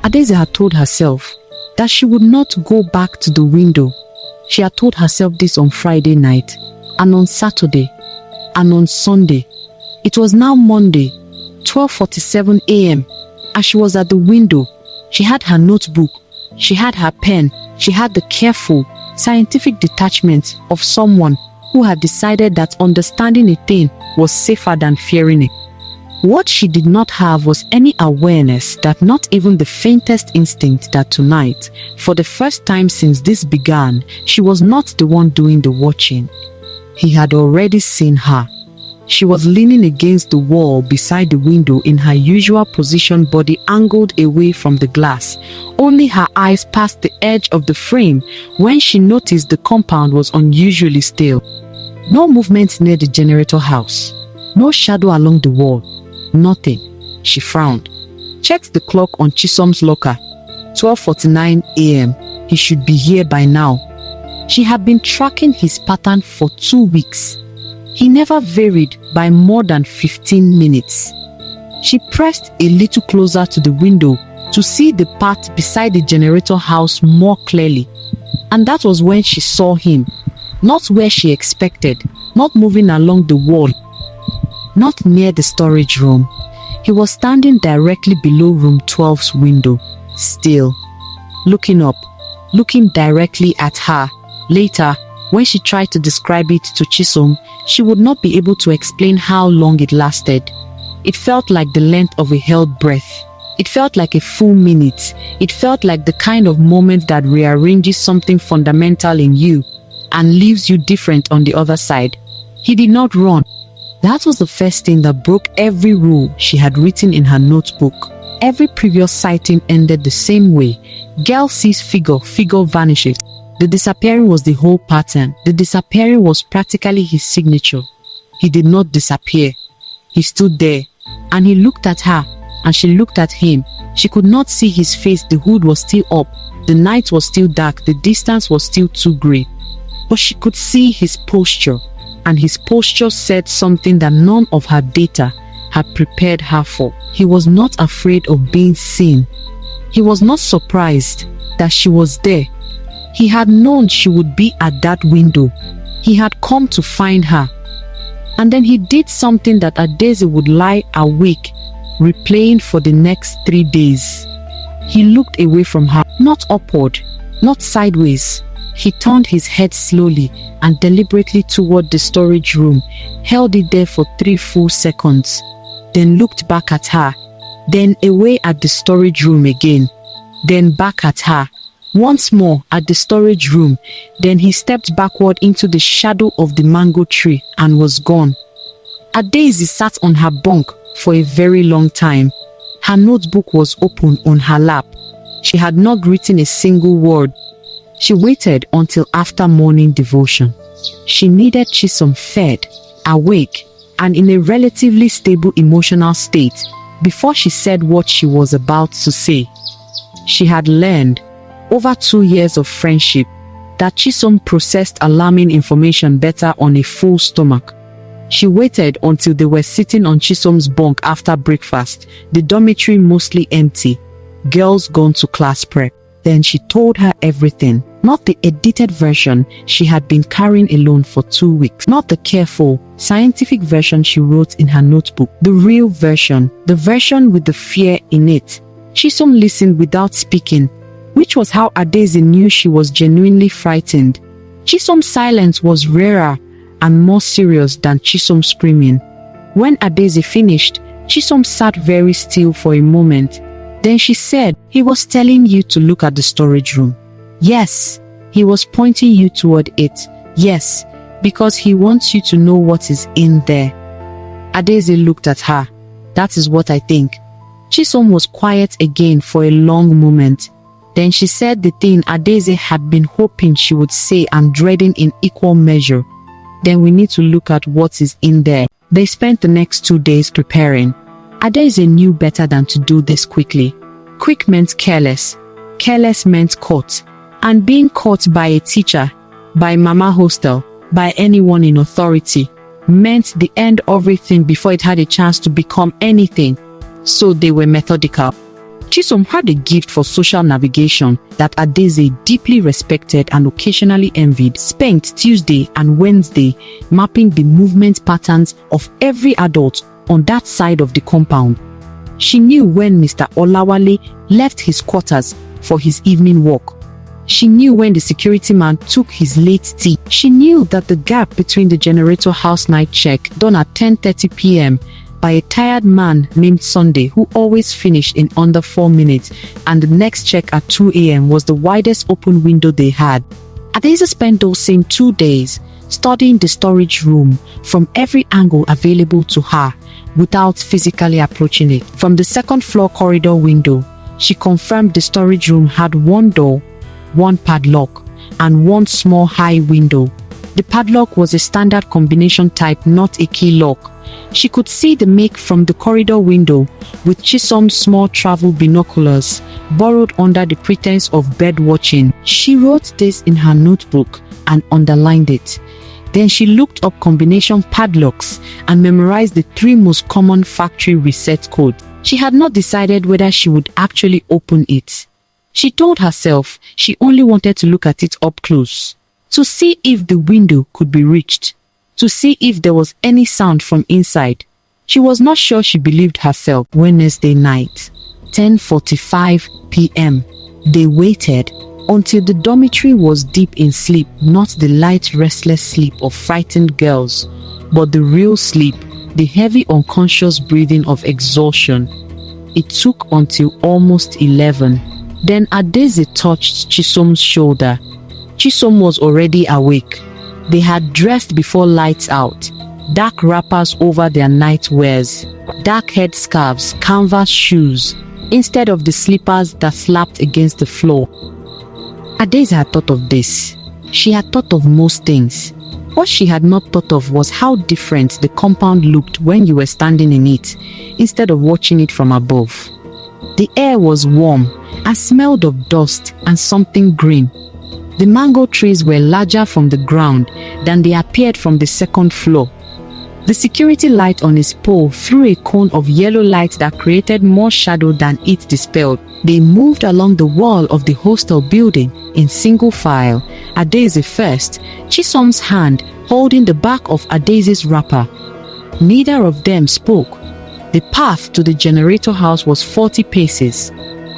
Adaeze had told herself that she would not go back to the window. She had told herself this on Friday night, and on Saturday, and on Sunday. It was now Monday, 12:47 a.m. As she was at the window, she had her notebook, she had her pen, she had the careful, scientific detachment of someone who had decided that understanding a thing was safer than fearing it. What she did not have was any awareness that not even the faintest instinct that tonight, for the first time since this began, she was not the one doing the watching. He had already seen her. She was leaning against the wall beside the window in her usual position, body angled away from the glass. Only her eyes passed the edge of the frame when she noticed the compound was unusually still. No movement near the generator house. No shadow along the wall. Nothing. She frowned. Checked the clock on Chisom's locker. 12:49 a.m. He should be here by now. She had been tracking his pattern for 2 weeks. He never varied by more than 15 minutes. She pressed a little closer to the window to see the path beside the generator house more clearly. And that was when she saw him. Not where she expected, not moving along the wall, not near the storage room. He was standing directly below room 12's window, still, looking up, looking directly at her. Later, when she tried to describe it to Chisom, she would not be able to explain how long it lasted. It felt like the length of a held breath. It felt like a full minute. It felt like the kind of moment that rearranges something fundamental in you and leaves you different on the other side. He did not run. That was the first thing that broke every rule she had written in her notebook. Every previous sighting ended the same way. Girl sees figure, figure vanishes. The disappearing was the whole pattern. The disappearing was practically his signature. He did not disappear. He stood there, and he looked at her, and she looked at him. She could not see his face. The hood was still up. The night was still dark. The distance was still too great. But she could see his posture, and his posture said something that none of her data had prepared her for. He was not afraid of being seen. He was not surprised that she was there. He had known she would be at that window. He had come to find her. And then he did something that Adaeze would lie awake, replaying for the next 3 days. He looked away from her, not upward, not sideways. He turned his head slowly and deliberately toward the storage room, held it there for 3 full seconds, then looked back at her, then away at the storage room again, then back at her. Once more at the storage room, then he stepped backward into the shadow of the mango tree and was gone. Adaeze sat on her bunk for a very long time. Her notebook was open on her lap. She had not written a single word. She waited until after morning devotion. She needed Chisom fed, awake, and in a relatively stable emotional state before she said what she was about to say. She had learned, over 2 years of friendship, that Chisom processed alarming information better on a full stomach. She waited until they were sitting on Chisom's bunk after breakfast, the dormitory mostly empty, girls gone to class prep. Then she told her everything, not the edited version she had been carrying alone for 2 weeks, not the careful, scientific version she wrote in her notebook, the real version, the version with the fear in it. Chisom listened without speaking, which was how Adaeze knew she was genuinely frightened. Chisom's silence was rarer and more serious than Chisom screaming. When Adaeze finished, Chisom sat very still for a moment. Then she said, "He was telling you to look at the storage room." "Yes, he was pointing you toward it." "Yes, because he wants you to know what is in there." Adaeze looked at her. "That is what I think." Chisom was quiet again for a long moment. Then she said the thing Adaeze had been hoping she would say and dreading in equal measure. "Then we need to look at what is in there." They spent the next 2 days preparing. Adaeze knew better than to do this quickly. Quick meant careless. Careless meant caught. And being caught by a teacher, by Mama Hostel, by anyone in authority, meant the end of everything before it had a chance to become anything. So they were methodical. Chisom had a gift for social navigation that Adaeze deeply respected and occasionally envied. Spent Tuesday and Wednesday mapping the movement patterns of every adult on that side of the compound. She knew when Mr. Olawale left his quarters for his evening walk. She knew when the security man took his late tea. She knew that the gap between the generator house night check done at 10:30 p.m. by a tired man named Sunday who always finished in under 4 minutes, and the next check at 2 a.m. was the widest open window they had. Adaeze spent those same 2 days studying the storage room from every angle available to her without physically approaching it. From the second floor corridor window, she confirmed the storage room had one door, one padlock, and one small high window. The padlock was a standard combination type, not a key lock. She could see the make from the corridor window with Chisom's small travel binoculars borrowed under the pretense of bird watching. She wrote this in her notebook and underlined it. Then she looked up combination padlocks and memorized the 3 most common factory reset code. She had not decided whether she would actually open it. She told herself she only wanted to look at it up close, to see if the window could be reached, to see if there was any sound from inside. She was not sure she believed herself. Wednesday night, 10:45 p.m. They waited until the dormitory was deep in sleep, not the light, restless sleep of frightened girls, but the real sleep, the heavy, unconscious breathing of exhaustion. It took until almost 11. Then Adaeze touched Chisom's shoulder. Chisom was already awake. They had dressed before lights out, dark wrappers over their night wears, dark headscarves, canvas shoes, instead of the slippers that slapped against the floor. Adaeze had thought of this. She had thought of most things. What she had not thought of was how different the compound looked when you were standing in it, instead of watching it from above. The air was warm and smelled of dust and something green. The mango trees were larger from the ground than they appeared from the second floor. The security light on his pole threw a cone of yellow light that created more shadow than it dispelled. They moved along the wall of the hostel building in single file, Adaeze first, Chisom's hand holding the back of Adaeze's wrapper. Neither of them spoke. The path to the generator house was 40 paces.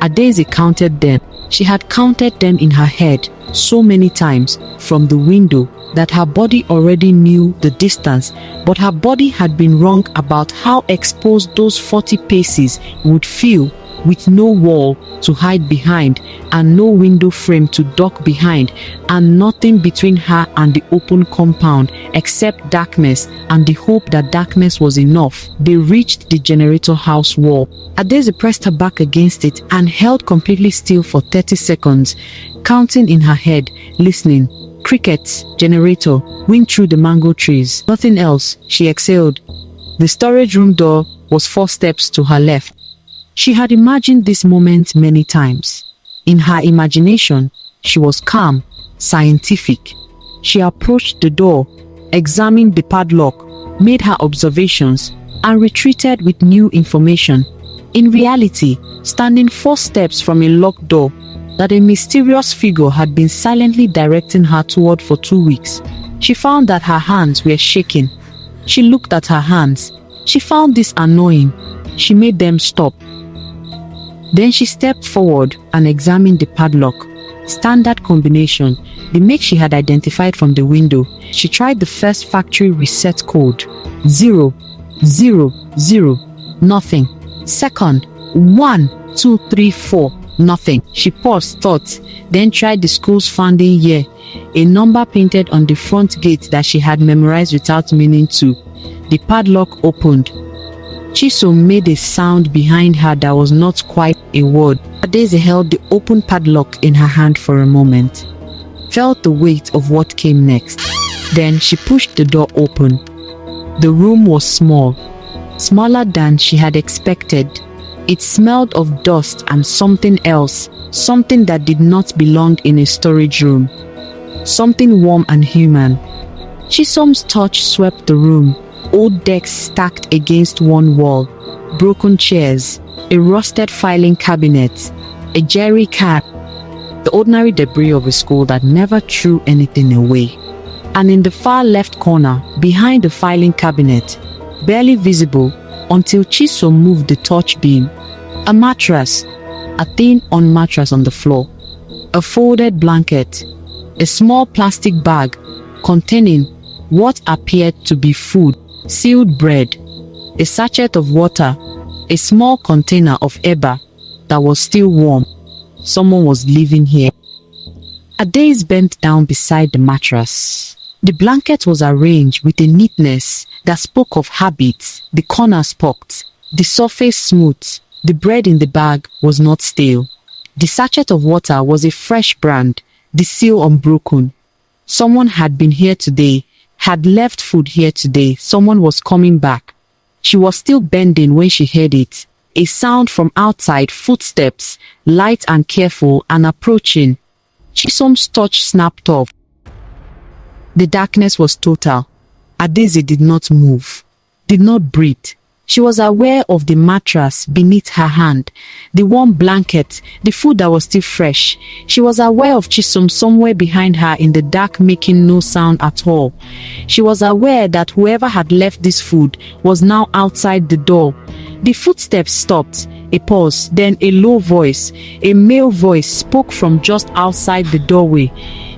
Adaeze counted them. She had counted them in her head so many times from the window that her body already knew the distance, but her body had been wrong about how exposed those 40 paces would feel, with no wall to hide behind and no window frame to duck behind, and nothing between her and the open compound except darkness and the hope that darkness was enough. They reached the generator house wall. Adaeze pressed her back against it and held completely still for 30 seconds, counting in her head, listening. Crickets, generator, wind through the mango trees. Nothing else. She exhaled. The storage room door was 4 steps to her left. She had imagined this moment many times. In her imagination, she was calm, scientific. She approached the door, examined the padlock, made her observations, and retreated with new information. In reality, standing 4 steps from a locked door that a mysterious figure had been silently directing her toward for 2 weeks. She found that her hands were shaking. She looked at her hands. She found this annoying. She made them stop. Then she stepped forward and examined the padlock. Standard combination, the make she had identified from the window. She tried the first factory reset code. 0, 0, 0, nothing. Second, 1, 2, 3, 4, nothing. She paused, thought, then tried the school's founding year, a number painted on the front gate that she had memorized without meaning to. The padlock opened. Chisom made a sound behind her that was not quite a word. Adaeze held the open padlock in her hand for a moment, felt the weight of what came next. Then she pushed the door open. The room was small, smaller than she had expected. It smelled of dust and something else, something that did not belong in a storage room, something warm and human. Chisom's touch swept the room. Old decks stacked against one wall, broken chairs, a rusted filing cabinet, a jerry can, the ordinary debris of a school that never threw anything away. And in the far left corner, behind the filing cabinet, barely visible until Chisom moved the torch beam, a mattress, a thin mattress on the floor, a folded blanket, a small plastic bag containing what appeared to be food, sealed bread, a sachet of water, a small container of eba that was still warm. Someone was living here. Adaeze bent down beside the mattress. The blanket was arranged with a neatness that spoke of habits, the corners pocked, the surface smooth. The bread in the bag was not stale. The sachet of water was a fresh brand, the seal unbroken. Someone had been here today, had left food here today. Someone was coming back. She was still bending when she heard it. A sound from outside, footsteps, light and careful, and approaching. Chisom's touch snapped off. The darkness was total. Adaeze did not move, did not breathe. She was aware of the mattress beneath her hand, the warm blanket, the food that was still fresh. She was aware of Chisom somewhere behind her in the dark, making no sound at all. She was aware that whoever had left this food was now outside the door. The footsteps stopped, a pause, then a low voice, a male voice spoke from just outside the doorway.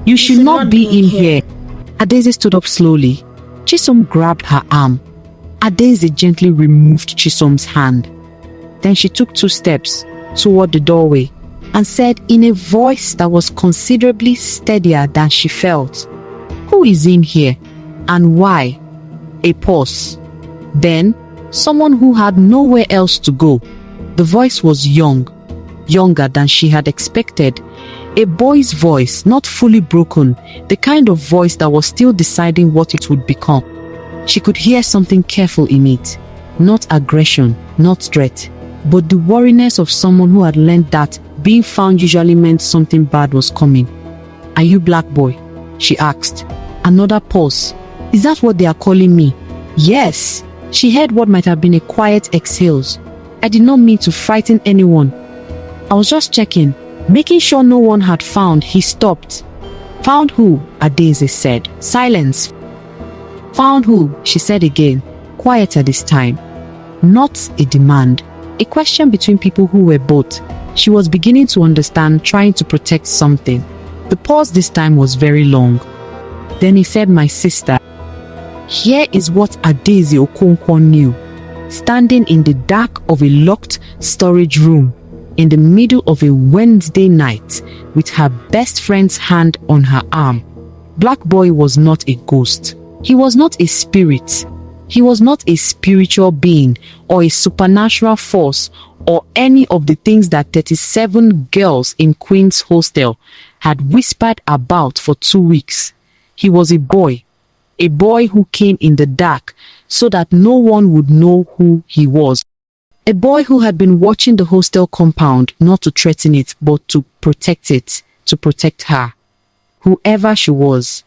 You should not be in here. Adaeze stood up slowly. Chisom grabbed her arm. Adaeze gently removed Chisom's hand. Then she took 2 steps toward the doorway and said in a voice that was considerably steadier than she felt, "Who is in here and why?" A pause. Then, someone who had nowhere else to go. The voice was young, younger than she had expected. A boy's voice, not fully broken, the kind of voice that was still deciding what it would become. She could hear something careful in it, not aggression, not threat, but the wariness of someone who had learned that being found usually meant something bad was coming. "Are you black boy?" she asked. Another pause. "Is that what they are calling me?" "Yes." She heard what might have been a quiet exhale. "I did not mean to frighten anyone. I was just checking, making sure no one had found." He stopped. "Found who?" Adaeze said. Silence. "Found who?" she said again, quieter this time. Not a demand, a question between people who were both. She was beginning to understand, trying to protect something. The pause this time was very long. Then he said, "My sister." Here is what Adaeze Okonkwo knew. Standing in the dark of a locked storage room, in the middle of a Wednesday night, with her best friend's hand on her arm. Black Boy was not a ghost. He was not a spirit. He was not a spiritual being or a supernatural force or any of the things that 37 girls in Queen's hostel had whispered about for 2 weeks. He was a boy who came in the dark so that no one would know who he was. A boy who had been watching the hostel compound, not to threaten it, but to protect it, to protect her. Whoever she was,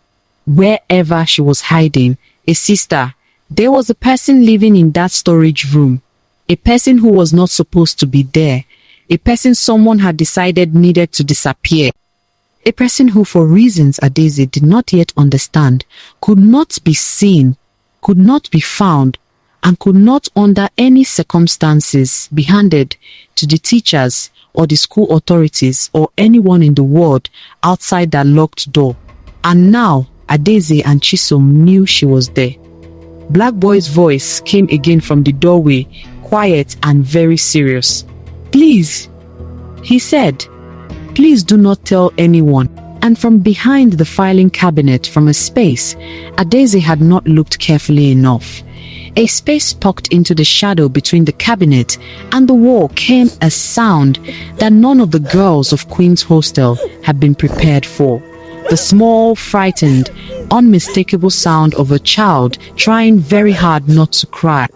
wherever she was hiding, a sister, there was a person living in that storage room. A person who was not supposed to be there. A person someone had decided needed to disappear. A person who, for reasons Adaeze did not yet understand, could not be seen, could not be found, and could not under any circumstances be handed to the teachers or the school authorities or anyone in the world outside that locked door. And now, Adaeze and Chisom knew she was there. Black Boy's voice came again from the doorway, quiet and very serious. "Please," he said, "please do not tell anyone." And from behind the filing cabinet, from a space Adaeze had not looked carefully enough, a space pocked into the shadow between the cabinet and the wall, came a sound that none of the girls of Queen's hostel had been prepared for. The small, frightened, unmistakable sound of a child trying very hard not to cry.